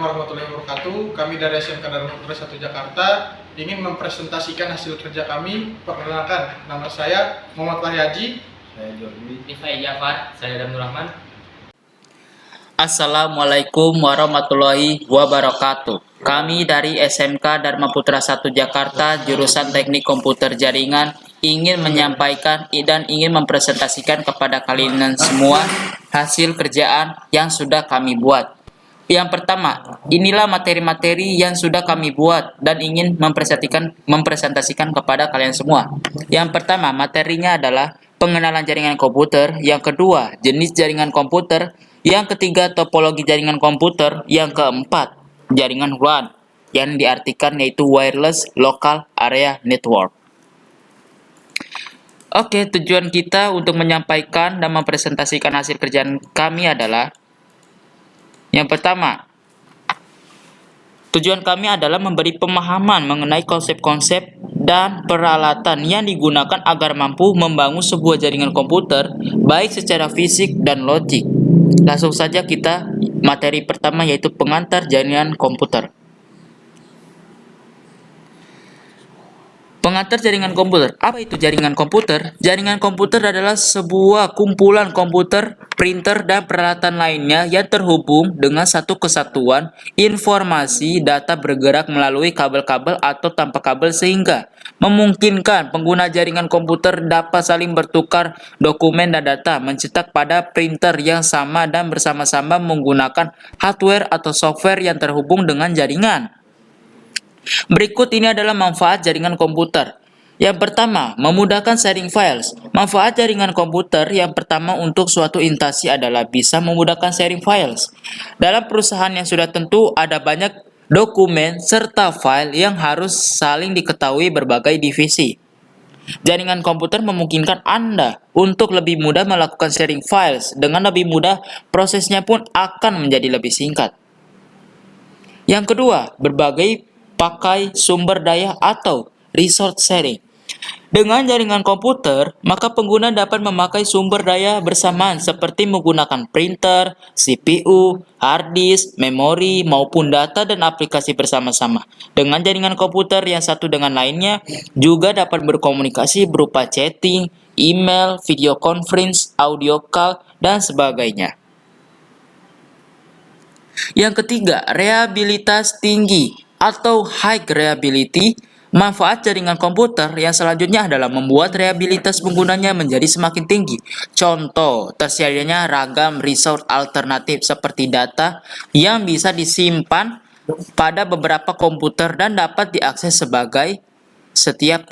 warahmatullahi wabarakatuh. Kami dari SMK Dharma Putra 1 Jakarta ingin mempresentasikan hasil kerja kami. Perkenalkan, nama saya Muhammad Fahri Haji. Saya Jordi. Rifai Jafar. Saya Damnur Rahman. Assalamualaikum warahmatullahi wabarakatuh. Kami dari SMK Dharma Putra 1 Jakarta, jurusan Teknik Komputer Jaringan, ingin menyampaikan dan ingin mempresentasikan kepada kalian semua hasil kerjaan yang sudah kami buat. Yang pertama, inilah materi-materi yang sudah kami buat dan ingin mempresentasikan kepada kalian semua. Yang pertama, materinya adalah pengenalan jaringan komputer. Yang kedua, jenis jaringan komputer. Yang ketiga, topologi jaringan komputer. Yang keempat, jaringan WLAN, yang diartikan yaitu Wireless Local Area Network. Oke, tujuan kita untuk menyampaikan dan mempresentasikan hasil kerjaan kami adalah yang pertama, tujuan kami adalah memberi pemahaman mengenai konsep-konsep dan peralatan yang digunakan agar mampu membangun sebuah jaringan komputer, baik secara fisik dan logik. Langsung saja kita materi pertama, yaitu pengantar jaringan komputer. Pengantar jaringan komputer. Apa itu jaringan komputer? Jaringan komputer adalah sebuah kumpulan komputer, printer, dan peralatan lainnya yang terhubung dengan satu kesatuan informasi data bergerak melalui kabel-kabel atau tanpa kabel sehingga memungkinkan pengguna jaringan komputer dapat saling bertukar dokumen dan data, mencetak pada printer yang sama dan bersama-sama menggunakan hardware atau software yang terhubung dengan jaringan. Berikut ini adalah manfaat jaringan komputer. Yang pertama, memudahkan sharing files. Manfaat jaringan komputer yang pertama untuk suatu instansi adalah bisa memudahkan sharing files. Dalam perusahaan yang sudah tentu ada banyak dokumen serta file yang harus saling diketahui berbagai divisi. Jaringan komputer memungkinkan Anda untuk lebih mudah melakukan sharing files. Dengan lebih mudah, prosesnya pun akan menjadi lebih singkat. Yang kedua, pakai sumber daya atau resource sharing. Dengan jaringan komputer, maka pengguna dapat memakai sumber daya bersamaan seperti menggunakan printer, CPU, hard disk, memori, maupun data dan aplikasi bersama-sama. Dengan jaringan komputer yang satu dengan lainnya juga dapat berkomunikasi berupa chatting, email, video conference, audio call, dan sebagainya. Yang ketiga, reliabilitas tinggi atau high reliability. Manfaat jaringan komputer yang selanjutnya adalah membuat reliabilitas penggunanya menjadi semakin tinggi. Contoh, tersedianya ragam resource alternatif seperti data yang bisa disimpan pada beberapa komputer dan dapat diakses sebagai setiap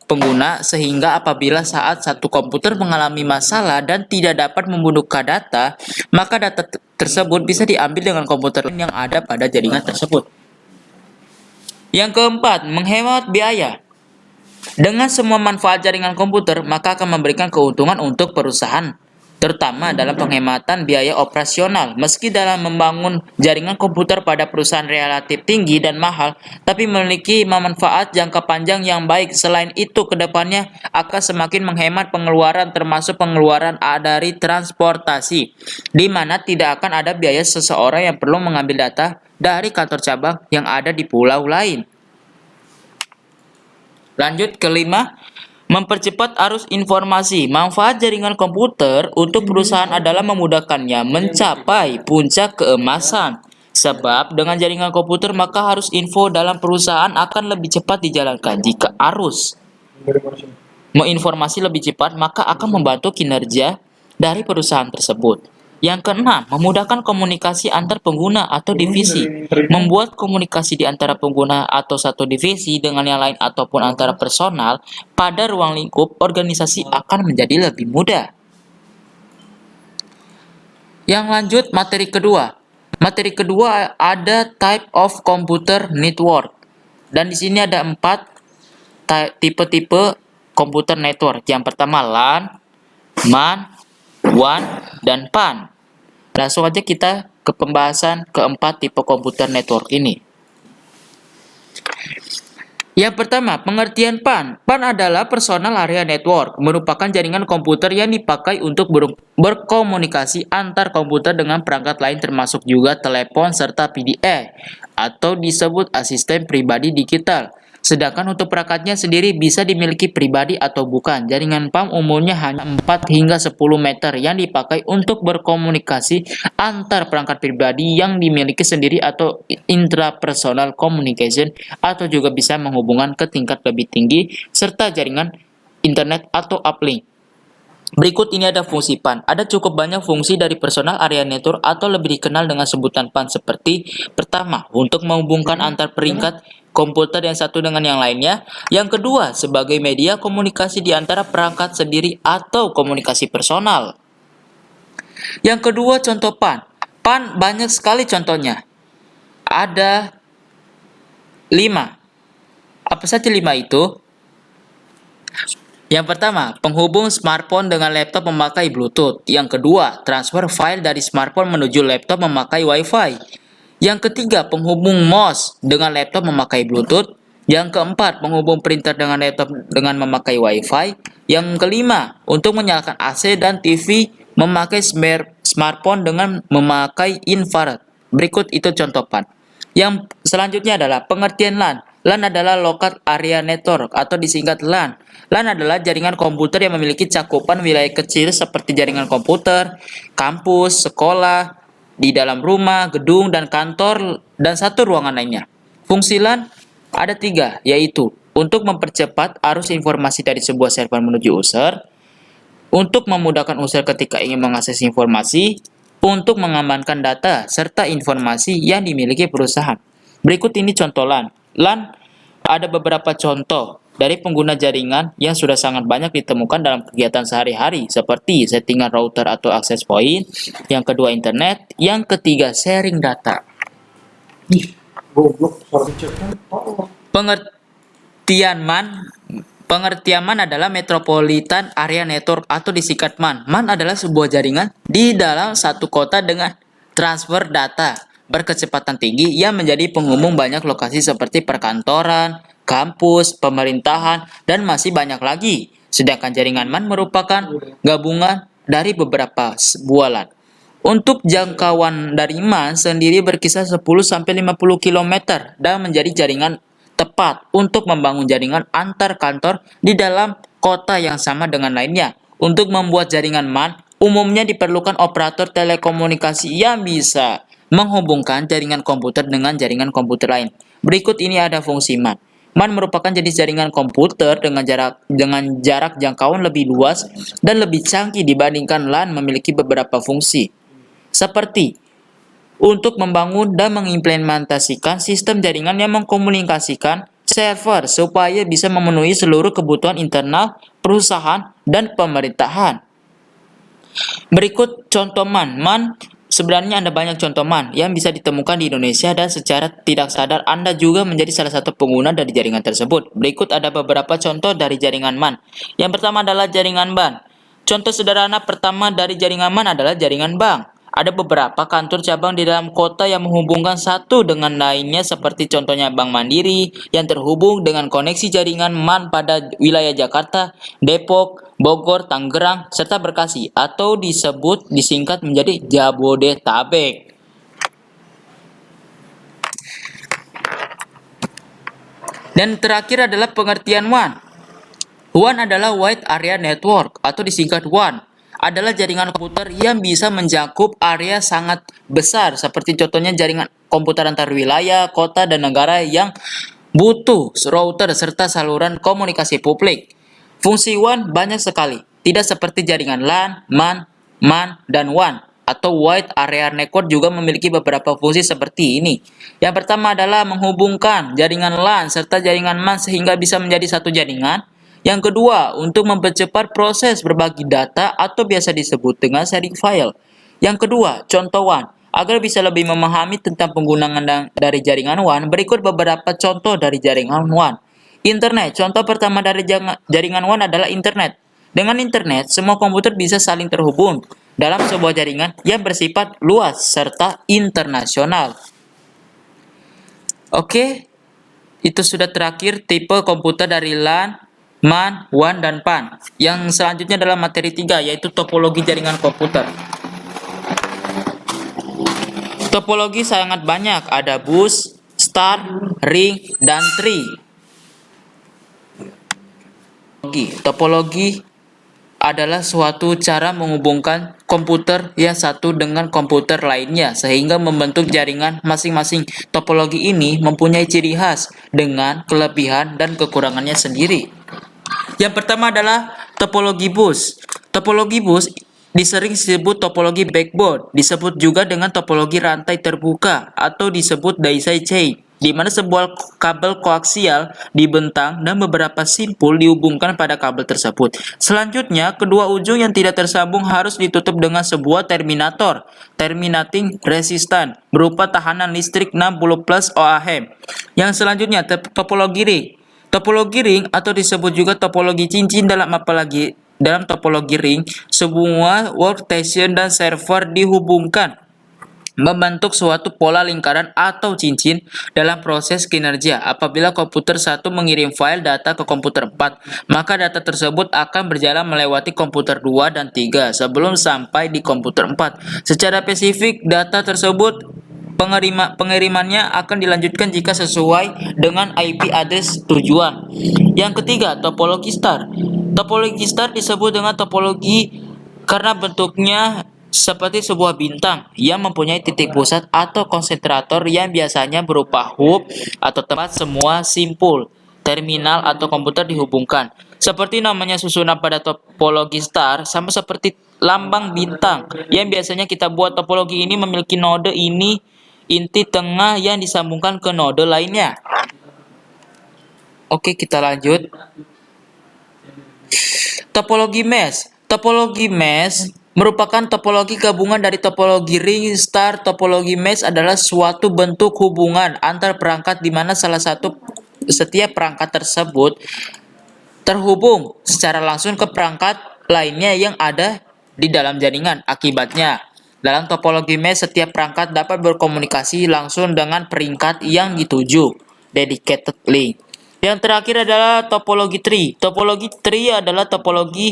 pengguna, sehingga apabila saat satu komputer mengalami masalah dan tidak dapat membuka data, maka data tersebut bisa diambil dengan komputer yang ada pada jaringan tersebut. Yang keempat, menghemat biaya. Dengan semua manfaat jaringan komputer, maka akan memberikan keuntungan untuk perusahaan, terutama dalam penghematan biaya operasional. Meski dalam membangun jaringan komputer pada perusahaan relatif tinggi dan mahal, tapi memiliki manfaat jangka panjang yang baik. Selain itu, kedepannya akan semakin menghemat pengeluaran, termasuk pengeluaran dari transportasi, di mana tidak akan ada biaya seseorang yang perlu mengambil data dari kantor cabang yang ada di pulau lain. Lanjut, kelima, mempercepat arus informasi. Manfaat jaringan komputer untuk perusahaan adalah memudahkannya mencapai puncak keemasan. Sebab dengan jaringan komputer maka arus info dalam perusahaan akan lebih cepat dijalankan. Jika arus menginformasi lebih cepat, maka akan membantu kinerja dari perusahaan tersebut. Yang keenam, memudahkan komunikasi antar pengguna atau divisi. Membuat komunikasi di antara pengguna atau satu divisi dengan yang lain ataupun antara personal pada ruang lingkup organisasi akan menjadi lebih mudah. Yang lanjut, materi kedua. Materi kedua ada type of computer network. Dan di sini ada 4 tipe-tipe komputer network. Yang pertama LAN, MAN, WAN, dan PAN. Langsung aja kita ke pembahasan keempat tipe komputer network ini. Yang pertama, pengertian PAN. PAN adalah Personal Area Network, merupakan jaringan komputer yang dipakai untuk berkomunikasi antar komputer dengan perangkat lain termasuk juga telepon serta PDA atau disebut asisten pribadi digital. Sedangkan untuk perangkatnya sendiri bisa dimiliki pribadi atau bukan. Jaringan PAN umumnya hanya 4 hingga 10 meter yang dipakai untuk berkomunikasi antar perangkat pribadi yang dimiliki sendiri atau intrapersonal communication atau juga bisa menghubungkan ke tingkat lebih tinggi serta jaringan internet atau uplink. Berikut ini ada fungsi PAN. Ada cukup banyak fungsi dari Personal Area Network atau lebih dikenal dengan sebutan PAN seperti pertama, untuk menghubungkan antar peringkat komputer yang satu dengan yang lainnya. Yang kedua, sebagai media komunikasi di antara perangkat sendiri atau komunikasi personal. Yang kedua, contoh PAN. PAN banyak sekali contohnya. Ada 5. Apa saja 5 itu? Yang pertama, penghubung smartphone dengan laptop memakai Bluetooth. Yang kedua, transfer file dari smartphone menuju laptop memakai Wi-Fi. Yang ketiga, penghubung mouse dengan laptop memakai Bluetooth. Yang keempat, penghubung printer dengan laptop dengan memakai Wi-Fi. Yang kelima, untuk menyalakan AC dan TV memakai smartphone dengan memakai infrared. Berikut itu contoh PAN. Yang selanjutnya adalah pengertian LAN. LAN adalah Local Area Network atau disingkat LAN. LAN adalah jaringan komputer yang memiliki cakupan wilayah kecil seperti jaringan komputer, kampus, sekolah, di dalam rumah, gedung, dan kantor, dan satu ruangan lainnya. Fungsi LAN ada 3, yaitu untuk mempercepat arus informasi dari sebuah server menuju user, untuk memudahkan user ketika ingin mengakses informasi, untuk mengamankan data serta informasi yang dimiliki perusahaan. Berikut ini contoh LAN. LAN ada beberapa contoh dari pengguna jaringan yang sudah sangat banyak ditemukan dalam kegiatan sehari-hari seperti settingan router atau access point, yang kedua internet, yang ketiga sharing data. Pengertian MAN adalah Metropolitan Area Network atau disingkat MAN. MAN adalah sebuah jaringan di dalam satu kota dengan transfer data berkecepatan tinggi yang menjadi penghubung banyak lokasi seperti perkantoran, kampus, pemerintahan, dan masih banyak lagi. Sedangkan jaringan MAN merupakan gabungan dari beberapa buah LAN. Untuk jangkauan dari MAN sendiri berkisar 10-50 km dan menjadi jaringan tepat untuk membangun jaringan antar kantor di dalam kota yang sama dengan lainnya. Untuk membuat jaringan MAN, umumnya diperlukan operator telekomunikasi yang bisa menghubungkan jaringan komputer dengan jaringan komputer lain. Berikut ini ada fungsi MAN. MAN merupakan jenis jaringan komputer dengan jarak jangkauan lebih luas dan lebih canggih dibandingkan LAN memiliki beberapa fungsi. Seperti untuk membangun dan mengimplementasikan sistem jaringan yang mengkomunikasikan server supaya bisa memenuhi seluruh kebutuhan internal perusahaan dan pemerintahan. Berikut contoh MAN. MAN sebenarnya ada banyak contoh MAN yang bisa ditemukan di Indonesia dan secara tidak sadar Anda juga menjadi salah satu pengguna dari jaringan tersebut. Berikut ada beberapa contoh dari jaringan MAN. Yang pertama adalah jaringan bank. Contoh sederhana pertama dari jaringan MAN adalah jaringan bank. Ada beberapa kantor cabang di dalam kota yang menghubungkan satu dengan lainnya seperti contohnya Bank Mandiri yang terhubung dengan koneksi jaringan MAN pada wilayah Jakarta, Depok, Bogor, Tangerang, serta Bekasi atau disingkat menjadi Jabodetabek. Dan terakhir adalah pengertian WAN. WAN adalah Wide Area Network atau disingkat WAN. Adalah jaringan komputer yang bisa mencakup area sangat besar seperti contohnya jaringan komputer antar wilayah, kota, dan negara yang butuh router serta saluran komunikasi publik. Fungsi WAN banyak sekali, tidak seperti jaringan LAN, MAN, dan WAN atau Wide Area Network juga memiliki beberapa fungsi seperti ini. Yang pertama adalah menghubungkan jaringan LAN serta jaringan MAN sehingga bisa menjadi satu jaringan. Yang kedua, untuk mempercepat proses berbagi data atau biasa disebut dengan sharing file. Yang kedua, contoh WAN. Agar bisa lebih memahami tentang penggunaan dari jaringan WAN, berikut beberapa contoh dari jaringan WAN. Internet. Contoh pertama dari jaringan WAN adalah internet. Dengan internet, semua komputer bisa saling terhubung dalam sebuah jaringan yang bersifat luas serta internasional. Oke. Itu sudah terakhir tipe komputer dari LAN, MAN, WAN, dan PAN. Yang selanjutnya adalah materi 3, yaitu topologi jaringan komputer. Topologi sangat banyak, ada bus, star, ring, dan tree. Topologi adalah suatu cara menghubungkan komputer yang satu dengan komputer lainnya sehingga membentuk jaringan. Masing-masing topologi ini mempunyai ciri khas dengan kelebihan dan kekurangannya sendiri. Yang pertama adalah topologi bus. Topologi bus disering disebut topologi backbone, disebut juga dengan topologi rantai terbuka atau disebut daisy chain, di mana sebuah kabel koaksial dibentang dan beberapa simpul dihubungkan pada kabel tersebut. Selanjutnya, kedua ujung yang tidak tersambung harus ditutup dengan sebuah terminator, terminating resistan, berupa tahanan listrik 60 plus ohm. Yang selanjutnya, topologi ring. Topologi ring atau disebut juga topologi cincin dalam topologi ring, semua workstation dan server dihubungkan membentuk suatu pola lingkaran atau cincin dalam proses kinerja. Apabila komputer 1 mengirim file data ke komputer 4, maka data tersebut akan berjalan melewati komputer 2 dan 3 sebelum sampai di komputer 4. Secara spesifik, data tersebut pengirimannya akan dilanjutkan jika sesuai dengan IP address tujuan. Yang ketiga, topologi star. Topologi star disebut dengan topologi karena bentuknya seperti sebuah bintang yang mempunyai titik pusat atau konsentrator yang biasanya berupa hub atau tempat semua simpul, terminal atau komputer dihubungkan. Seperti namanya susunan pada topologi star, sama seperti lambang bintang yang biasanya kita buat. Topologi ini memiliki node inti tengah yang disambungkan ke node lainnya. Oke, kita lanjut. Topologi mesh. Topologi mesh merupakan topologi gabungan dari topologi ring, star. Topologi mesh adalah suatu bentuk hubungan antar perangkat di mana setiap perangkat tersebut terhubung secara langsung ke perangkat lainnya yang ada di dalam jaringan. Akibatnya, dalam topologi mesh, setiap perangkat dapat berkomunikasi langsung dengan peringkat yang dituju, dedicated link. Yang terakhir adalah topologi tree. Topologi tree adalah topologi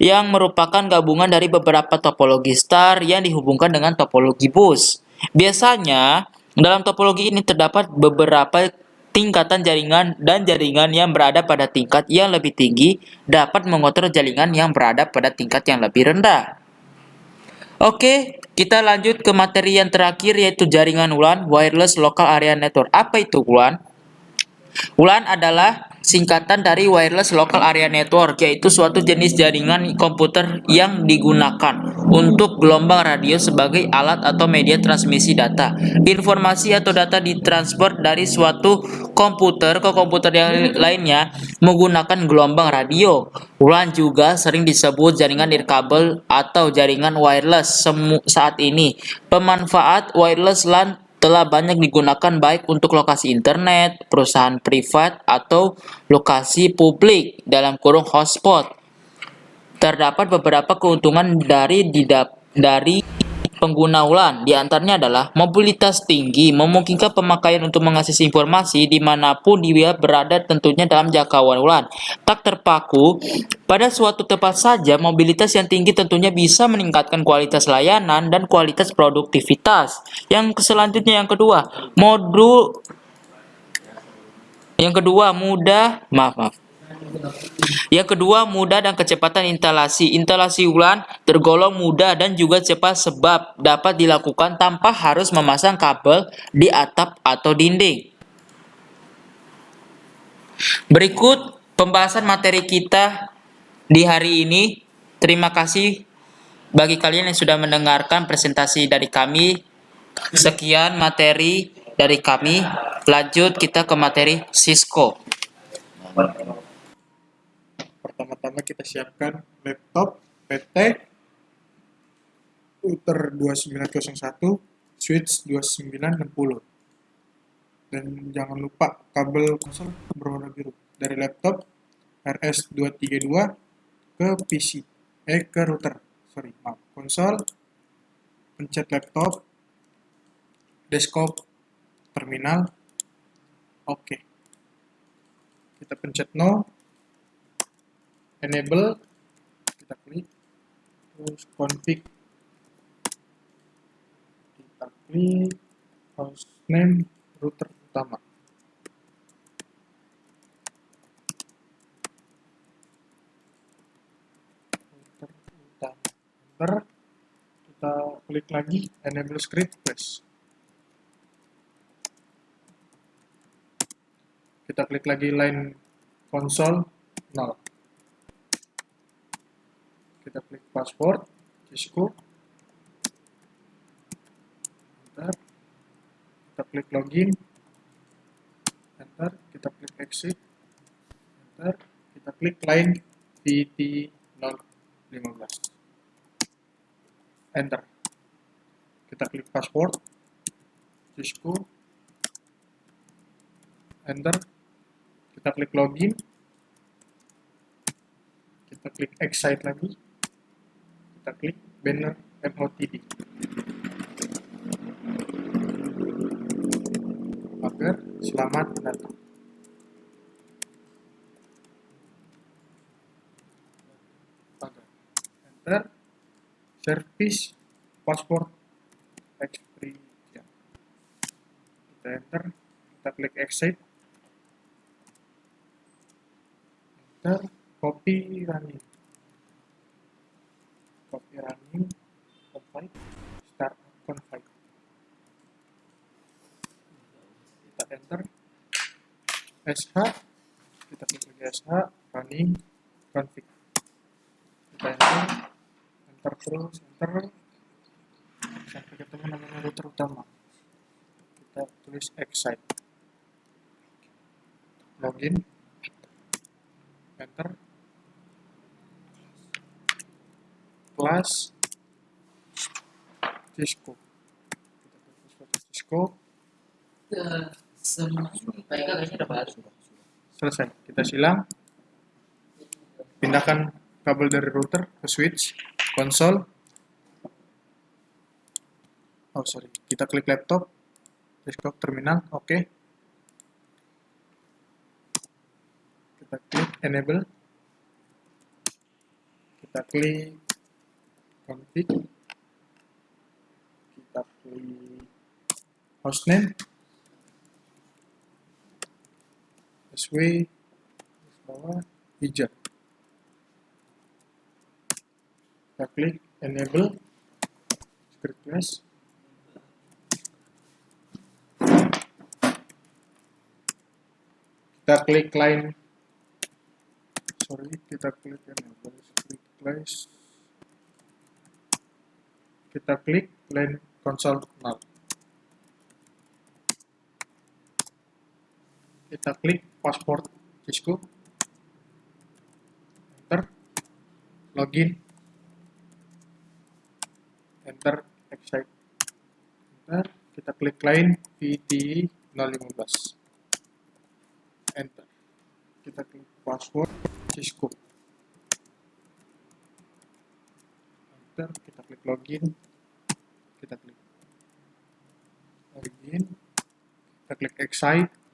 yang merupakan gabungan dari beberapa topologi star yang dihubungkan dengan topologi bus. Biasanya, dalam topologi ini terdapat beberapa tingkatan jaringan, dan jaringan yang berada pada tingkat yang lebih tinggi dapat mengontrol jaringan yang berada pada tingkat yang lebih rendah. Oke, kita lanjut ke materi yang terakhir, yaitu jaringan WLAN, Wireless Local Area Network. Apa itu WLAN? WLAN adalah singkatan dari Wireless Local Area Network, yaitu suatu jenis jaringan komputer yang digunakan untuk gelombang radio sebagai alat atau media transmisi data. Informasi atau data ditransfer dari suatu komputer ke komputer yang lainnya menggunakan gelombang radio. WLAN juga sering disebut jaringan nirkabel atau jaringan wireless. Saat ini, pemanfaat wireless LAN telah banyak digunakan baik untuk lokasi internet, perusahaan privat, atau lokasi publik (hotspot). Terdapat beberapa keuntungan dari pengguna WLAN, di antaranya adalah mobilitas tinggi, memungkinkan pemakaian untuk mengakses informasi dimanapun dia berada, tentunya dalam jangkauan WLAN. Tak terpaku pada suatu tempat saja, mobilitas yang tinggi tentunya bisa meningkatkan kualitas layanan dan kualitas produktivitas. Yang selanjutnya, yang kedua, mudah dan kecepatan instalasi. Instalasi WLAN tergolong mudah dan juga cepat sebab dapat dilakukan tanpa harus memasang kabel di atap atau dinding. Berikut pembahasan materi kita di hari ini. Terima kasih bagi kalian yang sudah mendengarkan presentasi dari kami. Sekian materi dari kami. Lanjut kita ke materi Cisco. Pertama-tama kita siapkan laptop PT router 2901, switch 2960. Dan jangan lupa kabel konsol berwarna biru dari laptop RS232 ke PC, ke router. Konsol, pencet laptop, desktop, terminal. Oke. kita pencet no, enable, kita klik, terus config, kita klik hostname router utama. Enter, kita klik lagi enable script flash. Kita klik lagi line console 0. Kita klik password, Cisco. Enter. Kita klik login. Enter. Kita klik exit. Enter. Kita klik line VT015. Enter. Kita klik password, Cisco. Enter. Kita klik login. Kita klik excite lagi. Kita klik banner MOTD. Agar selamat datang. Enter. Service password expiration. Kita enter. Kita klik exit. Enter. Copy running. Copy running. Config. Start config. Kita enter. SH. Kita klik lagi SH. Running. Config. Kita enter. Enter terus. Enter. Sampai ketemu namanya router utama. Kita tulis excite. Login. Enter. Class Cisco. Kita tulis foto Cisco. Semua Pak Eka kayaknya udah baru. Selesai. Kita silang. Pindahkan kabel dari router ke switch, konsol. Oh sorry. Kita klik laptop, desktop, terminal. Oke. Kita klik enable. Kita klik config. Kita klik hostname. SW bawah hijau. Kita klik enable script flash. Kita klik line. Kita klik enable script flash. Kita klik line console 0. Kita klik password Cisco. Enter. Login. Enter. Excite. Enter. Kita klik line VT015. Enter. Kita klik password Cisco. Enter. Kita klik login. Kita klik login. Kita klik excite.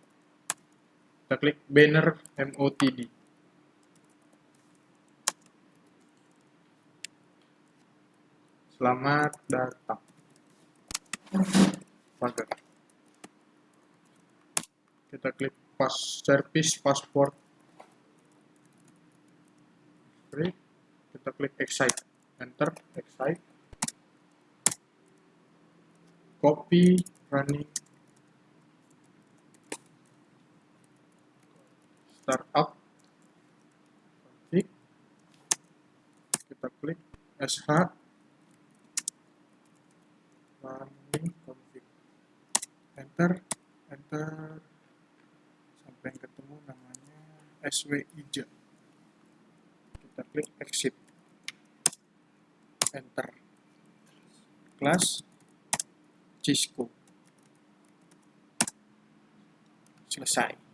Kita klik banner MOTD. Selamat datang. Pagar. Kita klik service password. Kita klik excite. Enter. Excite. Copy running. Startup. Config. Kita klik SH. Running config. Enter. Enter. Sampai ketemu namanya SW hijau. Kita klik exit. Enter. Class Cisco. Selesai.